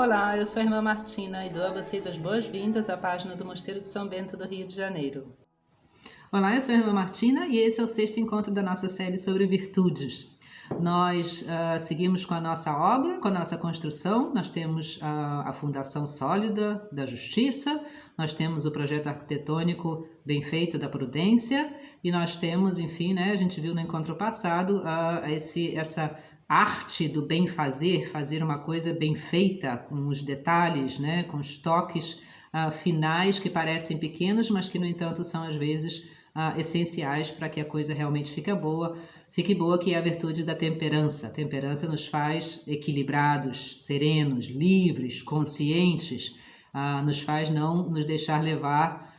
Olá, eu sou a irmã Martina e dou a vocês as boas-vindas à página do Mosteiro de São Bento do Rio de Janeiro. Olá, eu sou a irmã Martina e esse é o sexto encontro da nossa série sobre virtudes. Nós seguimos com a nossa obra, com a nossa construção. Nós temos a fundação sólida da justiça, nós temos o projeto arquitetônico bem feito da prudência e nós temos, enfim, né, a gente viu no encontro passado essa arte do bem fazer, fazer uma coisa bem feita, com os detalhes, né, com os toques finais que parecem pequenos, mas que, no entanto, são às vezes essenciais para que a coisa realmente fique boa, que é a virtude da temperança. A temperança nos faz equilibrados, serenos, livres, conscientes, nos faz não nos deixar levar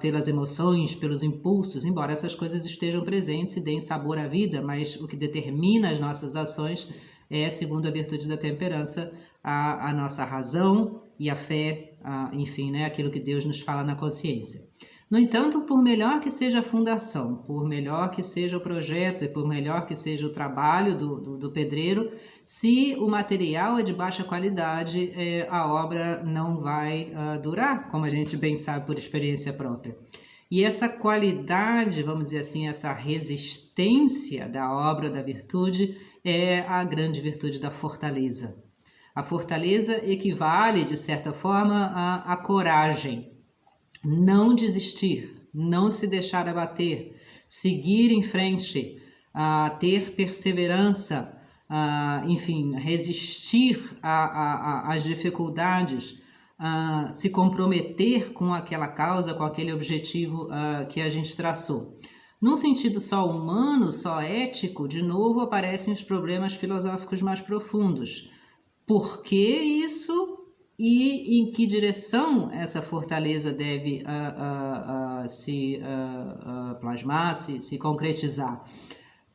pelas emoções, pelos impulsos, embora essas coisas estejam presentes e deem sabor à vida, mas o que determina as nossas ações é, segundo a virtude da temperança, a nossa razão e a fé, enfim, né, aquilo que Deus nos fala na consciência. No entanto, por melhor que seja a fundação, por melhor que seja o projeto e por melhor que seja o trabalho do pedreiro, se o material é de baixa qualidade, a obra não vai durar, como a gente bem sabe por experiência própria. E essa qualidade, vamos dizer assim, essa resistência da obra da virtude é a grande virtude da fortaleza. A fortaleza equivale, de certa forma, à coragem. Não desistir, não se deixar abater, seguir em frente, ter perseverança, enfim, resistir às dificuldades, se comprometer com aquela causa, com aquele objetivo que a gente traçou. Num sentido só humano, só ético, de novo aparecem os problemas filosóficos mais profundos. Por que isso? E em que direção essa fortaleza deve se plasmar, se concretizar?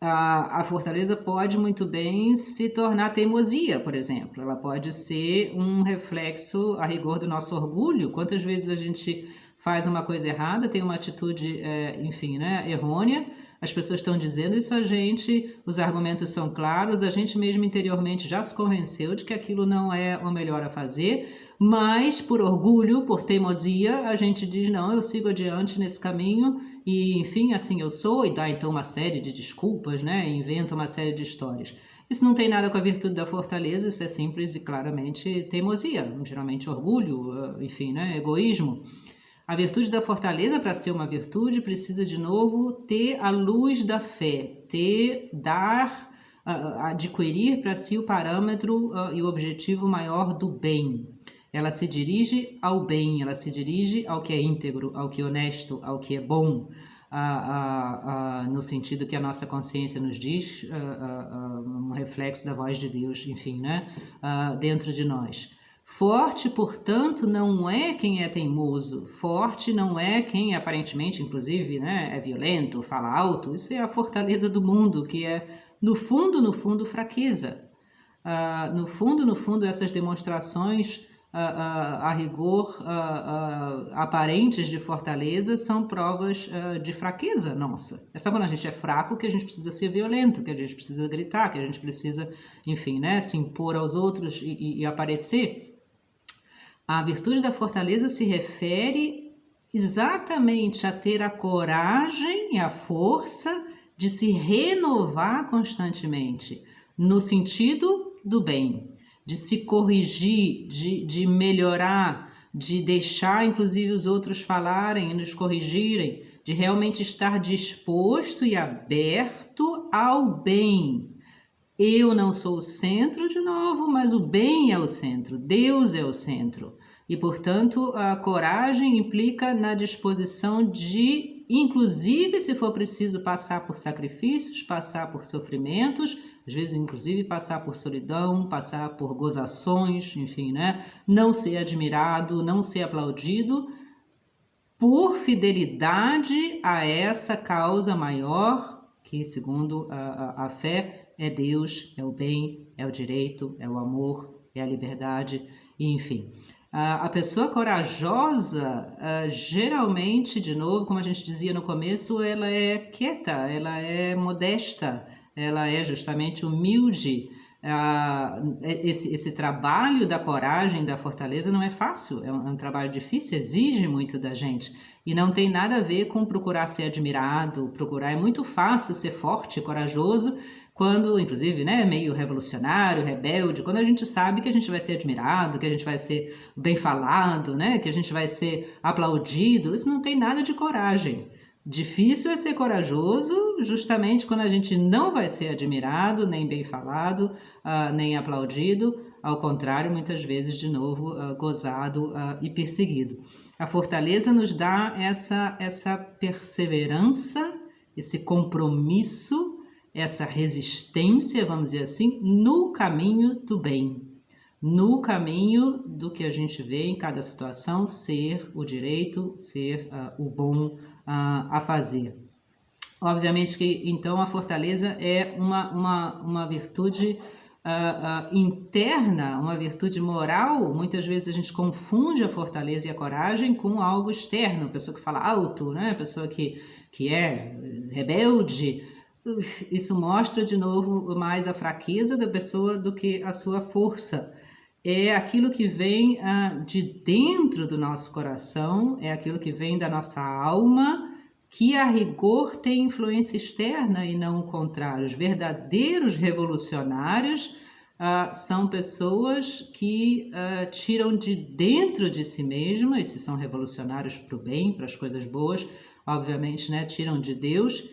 A fortaleza pode muito bem se tornar teimosia, por exemplo. Ela pode ser um reflexo, a rigor, do nosso orgulho. Quantas vezes a gente faz uma coisa errada, tem uma atitude, enfim, né, errônea, as pessoas estão dizendo isso a gente, os argumentos são claros, a gente mesmo interiormente já se convenceu de que aquilo não é o melhor a fazer, mas por orgulho, por teimosia, a gente diz, não, eu sigo adiante nesse caminho e, enfim, assim eu sou, e dá então uma série de desculpas, né, e inventa uma série de histórias. Isso não tem nada com a virtude da fortaleza, isso é simples e claramente teimosia, geralmente orgulho, enfim, né, egoísmo. A virtude da fortaleza, para ser uma virtude, precisa de novo ter a luz da fé, adquirir para si o parâmetro e o objetivo maior do bem. Ela se dirige ao bem, ela se dirige ao que é íntegro, ao que é honesto, ao que é bom, no sentido que a nossa consciência nos diz, um reflexo da voz de Deus, enfim, né, dentro de nós. Forte, portanto, não é quem é teimoso, forte não é quem aparentemente, inclusive, né, é violento, fala alto. Isso é a fortaleza do mundo, que é, no fundo, fraqueza. No fundo, essas demonstrações a rigor aparentes de fortaleza são provas de fraqueza nossa. É só quando a gente é fraco que a gente precisa ser violento, que a gente precisa gritar, que a gente precisa, enfim, né, se impor aos outros e aparecer. A virtude da fortaleza se refere exatamente a ter a coragem e a força de se renovar constantemente, no sentido do bem, de se corrigir, de melhorar, de deixar inclusive os outros falarem e nos corrigirem, de realmente estar disposto e aberto ao bem. Eu não sou o centro, de novo, mas o bem é o centro, Deus é o centro. E, portanto, a coragem implica na disposição de, inclusive, se for preciso, passar por sacrifícios, passar por sofrimentos, às vezes, inclusive, passar por solidão, passar por gozações, enfim, né? Não ser admirado, não ser aplaudido, por fidelidade a essa causa maior, que, segundo a fé, é Deus, é o bem, é o direito, é o amor, é a liberdade, enfim. A pessoa corajosa, geralmente, de novo, como a gente dizia no começo, ela é quieta, ela é modesta, ela é justamente humilde, Esse trabalho da coragem, da fortaleza não é fácil, é um trabalho difícil, exige muito da gente e não tem nada a ver com procurar ser admirado, é muito fácil ser forte, corajoso, quando, inclusive, né, meio revolucionário, rebelde, quando a gente sabe que a gente vai ser admirado, que a gente vai ser bem falado, né, que a gente vai ser aplaudido, isso não tem nada de coragem. Difícil é ser corajoso justamente quando a gente não vai ser admirado, nem bem falado, nem aplaudido, ao contrário, muitas vezes, de novo, gozado e perseguido. A fortaleza nos dá essa perseverança, esse compromisso, essa resistência, vamos dizer assim, no caminho do bem, no caminho do que a gente vê em cada situação ser o direito, ser o bom a fazer. Obviamente que, então, a fortaleza é uma virtude interna, uma virtude moral. Muitas vezes a gente confunde a fortaleza e a coragem com algo externo, a pessoa que fala alto, né? A pessoa que é rebelde. Isso mostra de novo mais a fraqueza da pessoa do que a sua força. É aquilo que vem de dentro do nosso coração, é aquilo que vem da nossa alma, que a rigor tem influência externa e não o contrário. Os verdadeiros revolucionários são pessoas que tiram de dentro de si mesma, esses são revolucionários para o bem, para as coisas boas, obviamente, né, tiram de Deus,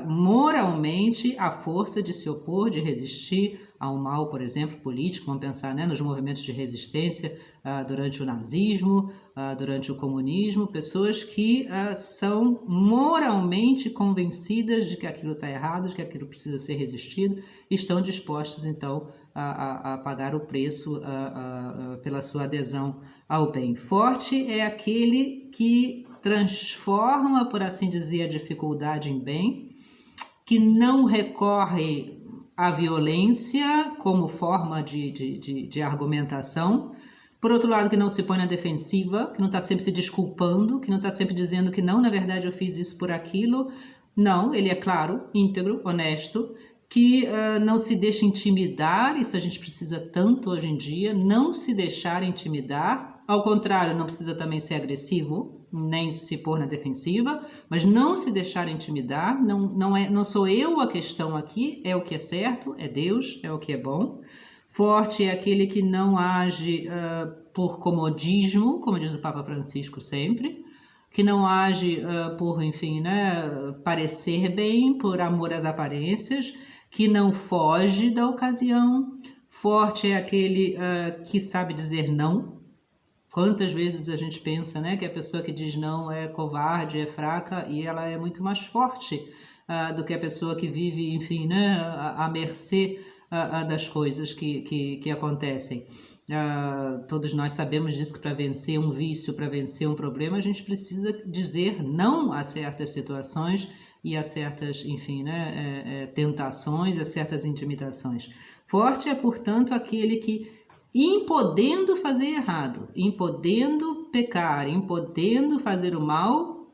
moralmente a força de se opor, de resistir a um mal, por exemplo, político. Vamos pensar, né, nos movimentos de resistência durante o nazismo, durante o comunismo, pessoas que são moralmente convencidas de que aquilo está errado, de que aquilo precisa ser resistido, e estão dispostas, então, a pagar o preço pela sua adesão ao bem. Forte é aquele que transforma, por assim dizer, a dificuldade em bem, que não recorre à violência como forma de argumentação. Por outro lado, que não se põe na defensiva, que não está sempre se desculpando, que não está sempre dizendo que não, na verdade eu fiz isso por aquilo. Não, ele é claro, íntegro, honesto, que não se deixa intimidar, isso a gente precisa tanto hoje em dia, não se deixar intimidar. Ao contrário, não precisa também ser agressivo, nem se pôr na defensiva, mas não se deixar intimidar. Não sou eu a questão aqui, é o que é certo, é Deus, é o que é bom. Forte é aquele que não age por comodismo, como diz o Papa Francisco sempre, que não age por, enfim, né, parecer bem, por amor às aparências, que não foge da ocasião. Forte é aquele que sabe dizer não. Quantas vezes a gente pensa, né, que a pessoa que diz não é covarde, é fraca, e ela é muito mais forte do que a pessoa que vive, enfim, né, à mercê das coisas que acontecem. Todos nós sabemos disso, que para vencer um vício, para vencer um problema, a gente precisa dizer não a certas situações e a certas, enfim, né, tentações, a certas intimidações. Forte é, portanto, aquele que, em podendo fazer errado, em podendo pecar, em podendo fazer o mal,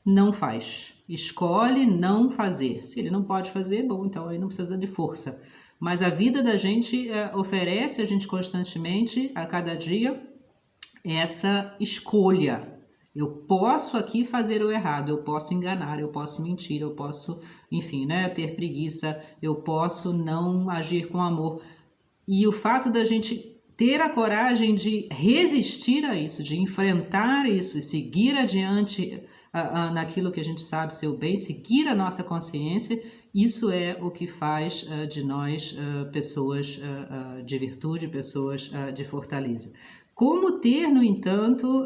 não faz. Escolhe não fazer. Se ele não pode fazer, bom, então aí não precisa de força. Mas a vida da gente oferece a gente constantemente, a cada dia, essa escolha. Eu posso aqui fazer o errado, eu posso enganar, eu posso mentir, eu posso, enfim, né, ter preguiça, eu posso não agir com amor. E o fato da gente ter a coragem de resistir a isso, de enfrentar isso e seguir adiante naquilo que a gente sabe ser o bem, seguir a nossa consciência, isso é o que faz de nós pessoas de virtude, pessoas de fortaleza. Como ter, no entanto,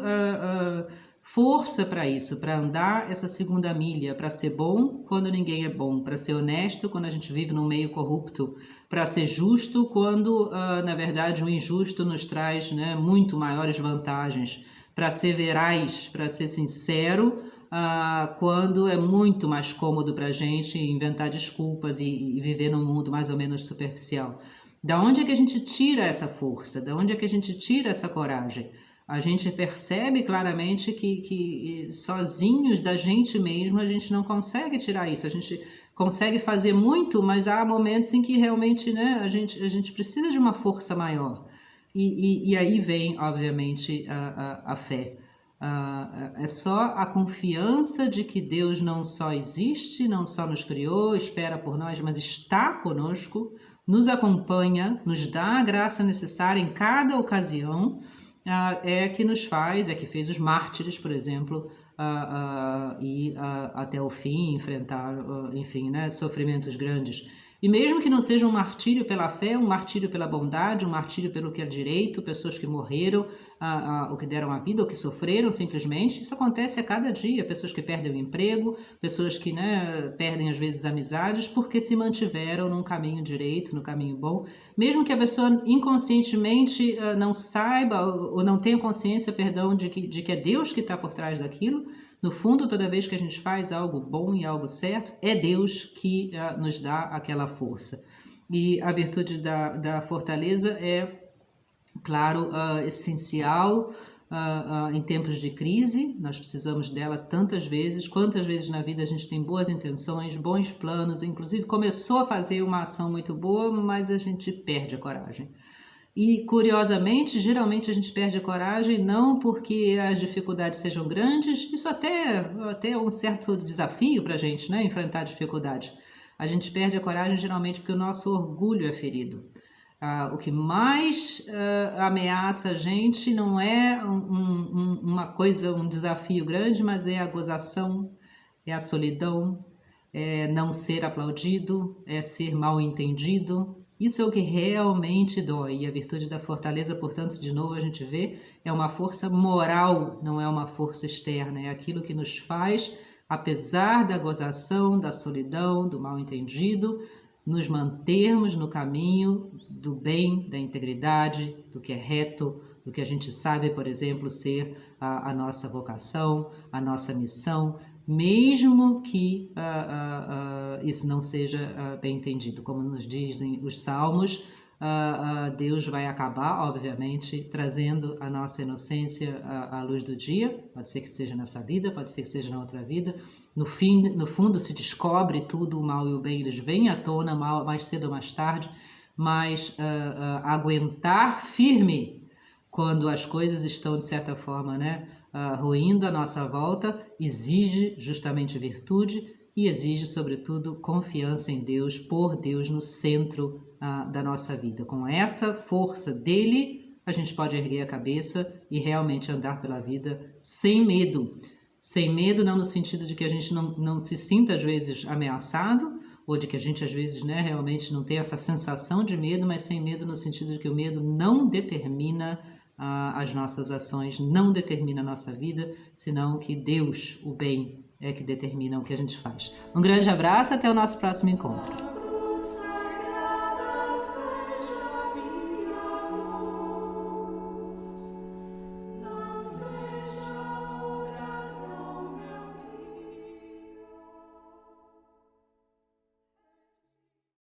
força para isso, para andar essa segunda milha, para ser bom quando ninguém é bom, para ser honesto quando a gente vive num meio corrupto, para ser justo quando, na verdade, o injusto nos traz, né, muito maiores vantagens, para ser veraz, para ser sincero, quando é muito mais cômodo para a gente inventar desculpas e viver num mundo mais ou menos superficial. Da onde é que a gente tira essa força? Da onde é que a gente tira essa coragem? A gente percebe claramente que sozinhos da gente mesmo a gente não consegue tirar isso. A gente consegue fazer muito, mas há momentos em que realmente, né, a gente precisa de uma força maior. E aí vem, obviamente, a fé. É só a confiança de que Deus não só existe, não só nos criou, espera por nós, mas está conosco, nos acompanha, nos dá a graça necessária em cada ocasião, é que nos faz, é que fez os mártires, por exemplo, ir até o fim, enfrentar, enfim, né, sofrimentos grandes. E mesmo que não seja um martírio pela fé, um martírio pela bondade, um martírio pelo que é direito, pessoas que morreram, ou que deram a vida, ou que sofreram simplesmente, isso acontece a cada dia, pessoas que perdem o emprego, pessoas que, né, perdem às vezes amizades, porque se mantiveram num caminho direito, no caminho bom, mesmo que a pessoa inconscientemente não saiba, ou não tenha consciência, perdão, de que é Deus que está por trás daquilo. No fundo, toda vez que a gente faz algo bom e algo certo, é Deus que nos dá aquela força. E a virtude da fortaleza é, claro, essencial em tempos de crise. Nós precisamos dela tantas vezes. Quantas vezes na vida a gente tem boas intenções, bons planos, inclusive começou a fazer uma ação muito boa, mas a gente perde a coragem. E, curiosamente, geralmente a gente perde a coragem não porque as dificuldades sejam grandes, isso até é um certo desafio para a gente, né, enfrentar dificuldades. A gente perde a coragem geralmente porque o nosso orgulho é ferido. O que mais ameaça a gente não é uma coisa, um desafio grande, mas é a gozação, é a solidão, é não ser aplaudido, é ser mal entendido. Isso é o que realmente dói. E a virtude da fortaleza, portanto, de novo a gente vê, é uma força moral, não é uma força externa. É aquilo que nos faz, apesar da gozação, da solidão, do mal entendido, nos mantermos no caminho do bem, da integridade, do que é reto, do que a gente sabe, por exemplo, ser a nossa vocação, a nossa missão, mesmo que isso não seja bem entendido. Como nos dizem os salmos, Deus vai acabar, obviamente, trazendo a nossa inocência à luz do dia. Pode ser que seja nessa vida, pode ser que seja na outra vida. No fundo se descobre tudo, o mal e o bem, eles vêm à tona mais cedo ou mais tarde, mas aguentar firme quando as coisas estão, de certa forma, né, ruindo à nossa volta, exige justamente virtude e exige, sobretudo, confiança em Deus, por Deus no centro da nossa vida. Com essa força dele, a gente pode erguer a cabeça e realmente andar pela vida sem medo. Sem medo não no sentido de que a gente não se sinta, às vezes, ameaçado, ou de que a gente, às vezes, né, realmente não tem essa sensação de medo, mas sem medo no sentido de que o medo não determina as nossas ações, não determina a nossa vida, senão que Deus, o bem, é que determina o que a gente faz. Um grande abraço, até o nosso próximo encontro.